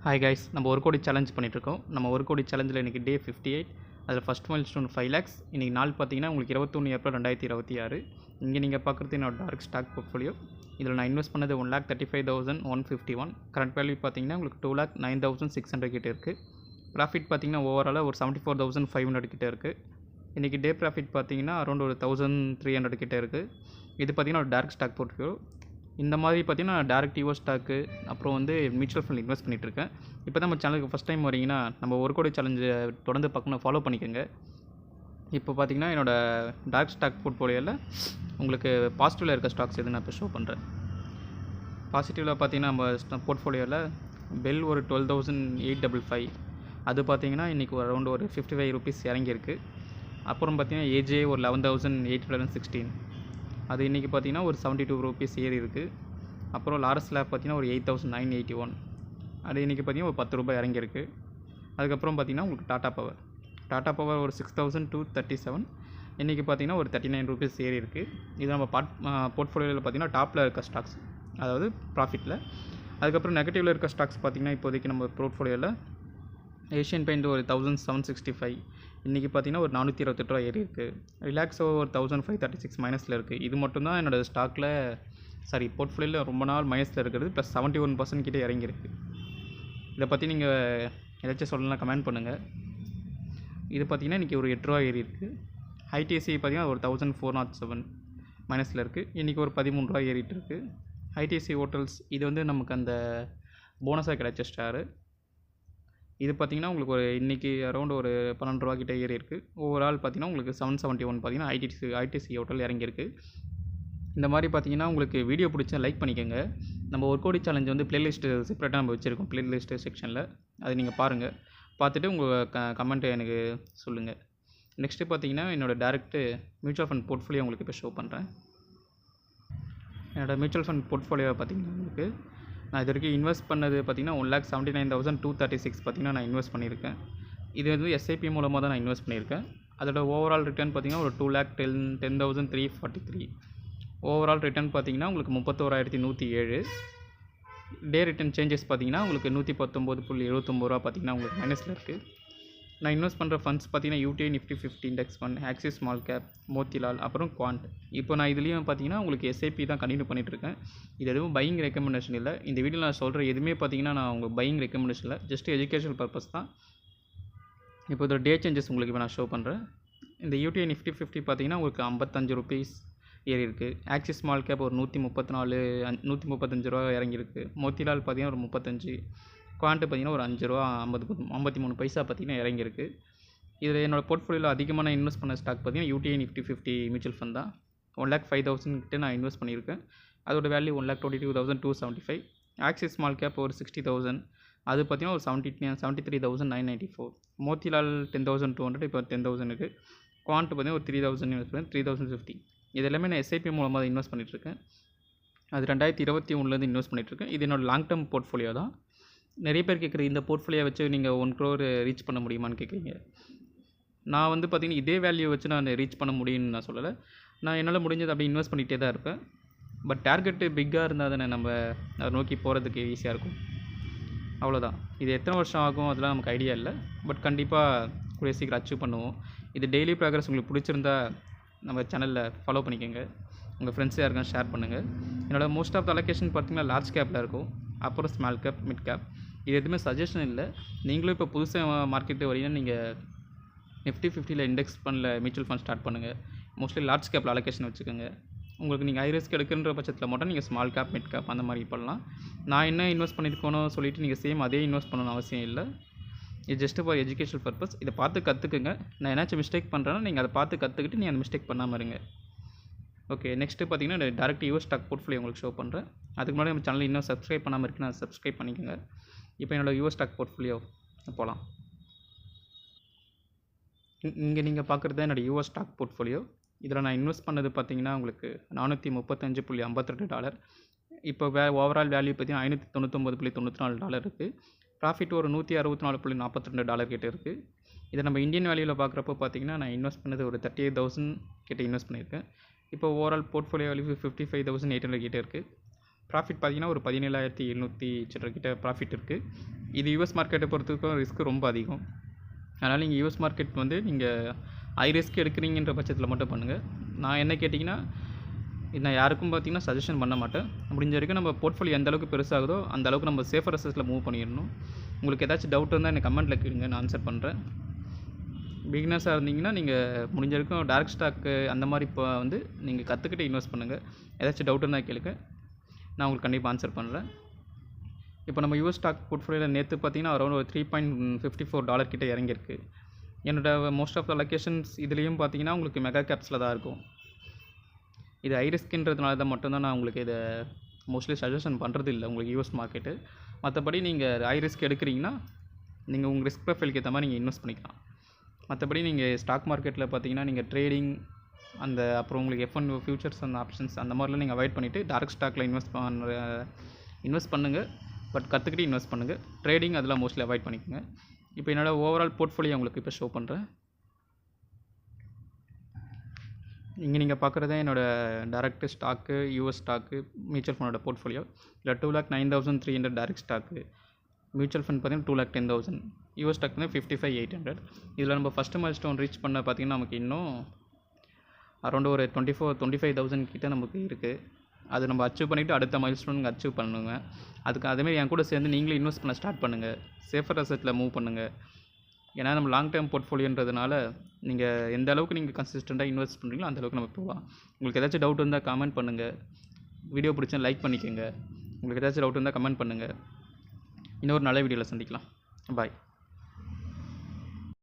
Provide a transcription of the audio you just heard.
Hi guys, நம்ம ஒரு கோடி சேலஞ்ச் பண்ணிட்டுருக்கோம். நம்ம ஒரு கோடி சேலஞ்சில் இன்றைக்கி டே 58. அதில் ஃபஸ்ட் மைல் ஸ்டோன் 5 lakhs. இன்றைக்கி நாள் பார்த்தீங்கன்னா உங்களுக்கு 21 ஏப்ரல் 2026. இங்கே நீங்கள் பார்க்குறது என்னோட டார்க் ஸ்டாக் போர்ட்ஃபோலியோ. இதில் நான் இன்வெஸ்ட் பண்ணது 1,35,151. கரண்ட் வேல்யூ பார்த்தீங்கன்னா உங்களுக்கு 2,09,600 கிட்ட இருக்குது. ப்ராஃபிட் பார்த்தீங்கன்னா ஓவராலாக ஒரு 74,500 கிட்ட இருக்குது. இன்றைக்கி டே ப்ராஃபிட் பார்த்தீங்கன்னா அரௌண்ட் ஒரு 1,300 கிட்ட இருக்குது. இது பார்த்தீங்கன்னா ஒரு டார்க் ஸ்டாக் போர்ட்ஃபோலியோ. இந்த மாதிரி பார்த்தீங்கன்னா டேரக்ட் யூஎஸ் ஸ்டாக்கு அப்புறம் வந்து மியூச்சுவல் ஃபண்ட் இன்வெஸ்ட் பண்ணிகிட்ருக்கேன். இப்போ தான் நம்ம சேனலுக்கு ஃபஸ்ட் டைம் வரீங்கன்னா நம்ம ஒரு கோடி சேலஞ்சை தொடர்ந்து பார்க்கணும், ஃபாலோ பண்ணிக்கோங்க. இப்போ பார்த்தீங்கன்னா என்னோடய டார்க் ஸ்டாக் போர்ட்ஃபோலியோவில் உங்களுக்கு பாசிட்டிவில் இருக்க ஸ்டாக்ஸ் எது நான் இப்போ ஷோ பண்ணுறேன். பாசிட்டிவில் பார்த்தீங்கன்னா நம்ம போர்ட்ஃபோலியோவில் பெல் ஒரு 12,855. அது பார்த்தீங்கன்னா இன்றைக்கி அரௌண்ட் ஒரு 55 rupees இறங்கியிருக்கு. அப்புறம் பார்த்தீங்கன்னா ஏஜே ஒரு 11,816. அது இன்றைக்கி பார்த்தீங்கன்னா ஒரு 72 rupees ஏறி இருக்குது. அப்புறம் லாரஸ் லேப் பார்த்தீங்கன்னா ஒரு 8,981. அது இன்றைக்கி பார்த்தீங்கன்னா ஒரு 10 ரூபாய் இறங்கியிருக்கு. அதுக்கப்புறம் பார்த்தீங்கன்னா உங்களுக்கு டாடா பவர் ஒரு 6,237. இன்றைக்கி பார்த்தீங்கன்னா ஒரு 39 rupees ஏறி இருக்குது. இது நம்ம போர்ட்ஃபோலியோவில் பார்த்தீங்கன்னா டாப்பில் இருக்க ஸ்டாக்ஸ், அதாவது ப்ராஃபிட்டில். அதுக்கப்புறம் நெகட்டிவில் இருக்க ஸ்டாக்ஸ் பார்த்தீங்கன்னா இப்போதைக்கு நம்ம போர்ட்ஃபோலியோவில் ஏஷியன் பெயிண்ட் ஒரு 1,765. இன்றைக்கி பார்த்தீங்கன்னா ஒரு 428 ரூபா ஏறி இருக்குது. ரிலாக்ஸோ ஒரு 1,536 மைனஸில் இருக்குது. இது மட்டும்தான் என்னோடய ஸ்டாக்கில் போர்ட்ஃபோலியோவில் ரொம்ப நாள் மைனஸில் இருக்கிறது. ப்ளஸ் 71% கிட்டே இறங்கியிருக்கு. இதை பற்றி நீங்கள் ஏதாச்சும் சொல்லலாம், கமெண்ட் பண்ணுங்கள். இது பார்த்திங்கன்னா இன்றைக்கி ஒரு 8 ரூபா ஏறி இருக்குது. ஐடிசி பார்த்திங்கன்னா ஒரு 1,407 மைனஸில் இருக்குது. இன்றைக்கி ஒரு 13 ரூபா ஏறிட்டு இருக்குது. ஐடிசி ஹோட்டல்ஸ் இது வந்து நமக்கு அந்த போனஸாக கிடைச்ச ஸ்டாரு. இது பார்த்திங்கன்னா உங்களுக்கு ஒரு இன்றைக்கி அரௌண்ட் ஒரு 12 ரூபா கிட்டே ஏறி இருக்குது. ஓவரால் பார்த்திங்கன்னா உங்களுக்கு 771 பார்த்திங்கன்னா ஐடிசி ஹோட்டல் இறங்கியிருக்கு. இந்த மாதிரி பார்த்திங்கன்னா உங்களுக்கு வீடியோ பிடிச்சா லைக் பண்ணிக்கோங்க. நம்ம ஒரு கோடி சேலஞ்ச் வந்து ப்ளேலிஸ்ட்டு செப்பரேட்டாக நம்ம வச்சுருக்கோம், ப்ளேலிஸ்ட்டு செக்ஷனில். அது நீங்கள் பாருங்கள், பார்த்துட்டு உங்கள் கமெண்ட்டை எனக்கு சொல்லுங்கள். நெக்ஸ்ட்டு பார்த்திங்கன்னா என்னோடய டேரெக்ட்டு மியூச்சுவல் ஃபண்ட் போர்ட்ஃபோலியோ உங்களுக்கு இப்போ ஷோ பண்ணுறேன். என்னோடய மியூச்சுவல் ஃபண்ட் போர்ட்ஃபோலியோ பார்த்திங்கன்னா உங்களுக்கு நான் இது வரைக்கும் இன்வெஸ்ட் பண்ணது பார்த்திங்கன்னா 1,79,236 பார்த்திங்கன்னா நான் இன்வெஸ்ட் பண்ணியிருக்கேன். இது வந்து எஸ்ஐபி மூலமாக தான் நான் இன்வெஸ்ட் பண்ணியிருக்கேன். அதோட ஓவரால் ரிட்டர்ன் பார்த்திங்கன்னா ஒரு 2,10,343. ஓவரால் ரிட்டர்ன் பார்த்திங்கன்னா உங்களுக்கு 31,107. டே ரிட்டர்ன் சேஞ்சஸ் பார்த்திங்கன்னா உங்களுக்கு 119.79 ரூபா பார்த்திங்கன்னா உங்களுக்கு மைனஸில் இருக்குது. நான் இன்வெஸ்ட் பண்ணுற ஃபண்ட்ஸ் பார்த்திங்கன்னா UTI Nifty 50 index fund, axis small cap, Motilal, அப்புறம் குவாண்ட். இப்போ நான் இதுலேயும் பார்த்திங்கன்னா உங்களுக்கு எஸ்ஐபி தான் கண்டினியூ பண்ணிகிட்ருக்கேன். இது எதுவும் பையிங் ரெக்கமெண்டேஷன் இல்லை. இந்த வீடியோவில் நான் சொல்கிற எதுவுமே பார்த்திங்கன்னா நான் உங்கள் பையிங் ரெக்கமெண்டேஷன் இல்லை, ஜஸ்ட் எஜுகேஷனல் பர்பஸ் தான். இப்போ இதோட டே சேஞ்சஸ் உங்களுக்கு இப்போ நான் ஷோ பண்ணுறேன். இந்த யூடிஐ நிஃப்டி 50 பார்த்திங்கன்னா உங்களுக்கு 55 rupees ஏறி இருக்குது. ஆக்சிஸ் ஸ்மால் கேப் ஒரு 135 ரூபா இறங்கியிருக்கு. மோத்திலால் பார்த்திங்கன்னா ஒரு 35. குவான்ட்டு பார்த்திங்கன்னா ஒரு 5 ரூபா 53 பைசா பார்த்திங்கன்னா இறங்கியிருக்கு. இதில் என்னோடய போர்ட்ஃபோலியோவில் அதிகமாக நான் இன்வெஸ்ட் பண்ண ஸ்டாக் பார்த்திங்கன்னா யூடிஐ நிஃப்டி 50 மியூச்சுவல் ஃபண்ட் தான். 1,05,000 கிட்ட நான் இன்வெஸ்ட் பண்ணியிருக்கேன். அதோட வேல்யூ 1,22,275. ஆக்சிஸ் ஸ்மால் கேப் ஒரு 60,000. அது பார்த்திங்கன்னா ஒரு 73,994. மோத்திலால் 10,200, இப்போ 10,000 இருக்குது. குவான்ட்டு பார்த்திங்கன்னா ஒரு 3,000 இன்வெஸ்ட் பண்ணி 3,050. இது எல்லாமே நான் எஸ்ஐபி மூலமாக இன்வெஸ்ட் பண்ணிகிட்ருக்கேன். அது 2021 இன்வெஸ்ட் பண்ணிகிட்ருக்கேன். இது என்னோடய லாங் டேர்ம் போர்ட்ஃபோலியோ தான். நிறைய பேர் கேட்குற இந்த போர்ட்ஃபோலியோ வச்சு நீங்கள் 1 crore ரீச் பண்ண முடியுமான்னு கேட்குறீங்க. நான் வந்து பார்த்திங்கன்னா இதே வேல்யூ வச்சு நான் ரீச் பண்ண முடியும்னு நான் சொல்லலை. நான் என்னால் முடிஞ்சது அப்படி இன்வெஸ்ட் பண்ணிகிட்டே தான் இருப்பேன். பட் டார்கெட்டு பிக்காக இருந்தால் தானே நம்ம அதை நோக்கி போகிறதுக்கு ஈஸியாக இருக்கும். அவ்வளோதான். இது எத்தனை வருஷம் ஆகும் அதெல்லாம் நமக்கு ஐடியா இல்லை. பட் கண்டிப்பாக கூடிய சீக்கிரம் அச்சீவ் பண்ணுவோம். இது டெய்லி ப்ராக்ரஸ் உங்களுக்கு பிடிச்சிருந்தா நம்ம சேனலில் ஃபாலோ பண்ணிக்கோங்க. உங்கள் ஃப்ரெண்ட்ஸ் யாருக்கும் ஷேர் பண்ணுங்கள். என்னோடய மோஸ்ட் ஆஃப் த அலோகேஷன் பார்த்திங்கன்னா லார்ஜ் கேப்பில் இருக்கும், அப்புறம் ஸ்மால் கேப், மிட் கேப். இது எதுவுமே சஜஷன் இல்லை. நீங்களும் இப்போ புதுசாக மார்க்கெட்டு வரீங்கன்னா நீங்கள் நிஃப்டி 50 இண்டெக்ஸ் ஃபண்டில் மியூச்சுவல் ஃபண்ட் ஸ்டார்ட் பண்ணுங்கள். மோஸ்ட்லி லார்ஜ் கேப்பில் அலோகேஷன் வச்சுக்கோங்க. உங்களுக்கு நீங்கள் ஹை ரிஸ்க் எடுக்கின்ற பட்சத்தில் மட்டும் நீங்கள் ஸ்மால் கேப், மிட் கேப் அந்த மாதிரி பண்ணலாம். நான் என்ன இன்வெஸ்ட் பண்ணியிருக்கணும் சொல்லிவிட்டு நீங்கள் சேம் அதே இன்வெஸ்ட் பண்ணணும்னு அவசியம் இல்லை. இது ஜஸ்ட் ஃபார் எஜுகேஷனல் பர்பஸ். இதை பார்த்து கற்றுக்குங்க. நான் ஏதாச்சும் மிஸ்டேக் பண்ணுறேன்னா நீங்கள் அதை பார்த்து கற்றுக்கிட்டு நீங்கள் அந்த மிஸ்டேக் பண்ணாமல் இருங்க. ஓகே, நெக்ஸ்ட்டு பார்த்தீங்கன்னா டேரக்ட் யூஎஸ் ஸ்டாக் போர்ட்ஃபோலியோ உங்களுக்கு ஷோ பண்ணுறேன். அதுக்கு முன்னாடி நம்ம சேனல் இன்னும் சப்ஸ்கிரைப் பண்ணாமல் இருக்குன்னா சப்ஸ்கிரைப் பண்ணிக்கோங்க. இப்போ என்னோடய யூஎஸ் ஸ்டாக் போர்ட்ஃபோலியோ போகலாம். இங்கே நீங்கள் பார்க்குறது தான் என்னோடய யூஎஸ் ஸ்டாக் போர்ட்ஃபோலியோ. இதில் நான் இன்வெஸ்ட் பண்ணது பார்த்திங்கன்னா உங்களுக்கு $435.52. இப்போ ஓவரால் வேல்யூ பார்த்திங்கன்னா $599.94 இருக்குது. ப்ராஃபிட் ஒரு $164.42 கிட்ட இருக்குது. இதை நம்ம இந்தியன் வேல்யூவில் பார்க்குறப்போ பார்த்திங்கன்னா நான் இன்வெஸ்ட் பண்ணது ஒரு 38,000 கிட்ட இன்வெஸ்ட் பண்ணியிருக்கேன். இப்போ ஓவரால் போர்ட்ஃபோலியோ வேல்யூ 55,800 கிட்ட இருக்குது. ப்ராஃபிட் பார்த்தீங்கன்னா ஒரு 17,700 சில்லற கிட்ட ப்ராஃபிட் இருக்குது. இது யூஎஸ் மார்க்கெட்டை பொறுத்தவரைக்கும் ரிஸ்க் ரொம்ப அதிகம். அதனால் நீங்கள் யூஎஸ் மார்க்கெட் வந்து நீங்கள் ஹை ரிஸ்க் எடுக்கிறீங்கன்ற பட்சத்தில் மட்டும் பண்ணுங்கள். நான் என்ன கேட்டிங்கன்னா, நான் யாருக்கும் பார்த்தீங்கன்னா சஜஷன் பண்ண மாட்டேன். முடிஞ்ச வரைக்கும் நம்ம போர்ட்ஃபோலியோ எந்த அளவுக்கு பெருசாகுதோ அந்த அளவுக்கு நம்ம சேஃபர் அசஸில் மூவ் பண்ணிடணும். உங்களுக்கு ஏதாச்சும் டவுட் இருந்தால் எனக்கு கமெண்ட்டில் கேளுங்க, நான் ஆன்சர் பண்ணுறேன். பிகினர்ஸாக இருந்தீங்கன்னா நீங்கள் முடிஞ்ச வரைக்கும் டைரக்ட் ஸ்டாக்கு அந்த மாதிரி இப்போ வந்து நீங்கள் கற்றுக்கிட்டு இன்வெஸ்ட் பண்ணுங்கள். ஏதாச்சும் டவுட் இருந்தால் கேளுங்க, நான் உங்களுக்கு கண்டிப்பாக ஆன்சர் பண்ணுறேன். இப்போ நம்ம யூஎஸ் ஸ்டாக் போர்ட்ஃபோலியோவில் நேற்று பார்த்தீங்கன்னா அரௌண்ட் ஒரு $3.54 கிட்ட இறங்கியிருக்கு. என்னோடய மோஸ்ட் ஆஃப் த லொக்கேஷன்ஸ் இதுலேயும் பார்த்தீங்கன்னா உங்களுக்கு மெகா கேப்ஸில் தான் இருக்கும். இது ஹை ரிஸ்க்குன்றதுனால தான் மட்டும்தான் நான் உங்களுக்கு இதை மோஸ்ட்லி சஜஷன் பண்ணுறது இல்லை உங்களுக்கு யூஎஸ் மார்க்கெட்டு. மற்றபடி நீங்கள் ஹை ரிஸ்க் எடுக்கிறீங்கன்னா நீங்கள் உங்கள் ரிஸ்க் ப்ரொஃபைலுக்கு ஏற்ற மாதிரி நீங்கள் இன்வெஸ்ட் பண்ணிக்கலாம். மற்றபடி நீங்கள் ஸ்டாக் மார்க்கெட்டில் பார்த்தீங்கன்னா நீங்கள் ட்ரேடிங் அந்த அப்புறம் உங்களுக்கு F1 ஃபியூச்சர்ஸ் அந்த ஆப்ஷன்ஸ் அந்த மாதிரிலாம் நீங்கள் அவாய்ட் பண்ணிவிட்டு டைரக்ட் ஸ்டாக்கில் இன்வெஸ்ட் பண்ணுங்கள். பட் கற்றுக்கிட்டு இன்வெஸ்ட் பண்ணுங்கள். ட்ரேடிங் அதெல்லாம் மோஸ்ட்லி அவாய்ட் பண்ணிக்கோங்க. இப்போ என்னோடய ஓவரால் போர்ட்ஃபோலியோ உங்களுக்கு இப்போ ஷோ பண்ணுறேன். இங்கே நீங்கள் பார்க்குறது என்னோடய direct stock, US stock, mutual ஃபண்டோட போர்ட்ஃபோலியோ. இல்லை 2,09,300 டைரக்ட் ஸ்டாக்கு, மியூச்சுவல் ஃபண்ட் பார்த்தீங்கன்னா 2,10,000, யூஎஸ் ஸ்டாக் வந்து 55,800. இதில் நம்ம ஃபஸ்ட்டு மைல்ஸ்டோன் ரீச் பண்ண பார்த்தீங்கன்னா நமக்கு இன்னும் அரௌண்ட் ஒரு 25,000 கிட்ட நமக்கு இருக்குது. அது நம்ம அச்சீவ் பண்ணிவிட்டு அடுத்த மைல்ஸ்டோனுக்கு அச்சீவ் பண்ணுங்க. அதுக்கு அதேமாதிரி என் கூட சேர்ந்து நீங்களும் இன்வெஸ்ட் பண்ண ஸ்டார்ட் பண்ணுங்கள். சேஃபர் அசெட்டில் மூவ் பண்ணுங்கள். ஏன்னா நம்ம லாங் டேர்ம் போர்ட்ஃபோலியோன்றதுனால நீங்கள் எந்த அளவுக்கு நீங்கள் கன்சிஸ்டண்ட்டாக இன்வெஸ்ட் பண்ணுறீங்களோ அந்த அளவுக்கு நம்ம போகலாம். உங்களுக்கு ஏதாச்சும் டவுட் இருந்தால் கமெண்ட் பண்ணுங்கள். வீடியோ பிடிச்சா லைக் பண்ணிக்கோங்க. உங்களுக்கு ஏதாச்சும் டவுட் இருந்தால் கமெண்ட் பண்ணுங்கள். இன்னொரு நல்ல வீடியோவில் சந்திக்கலாம். பாய்.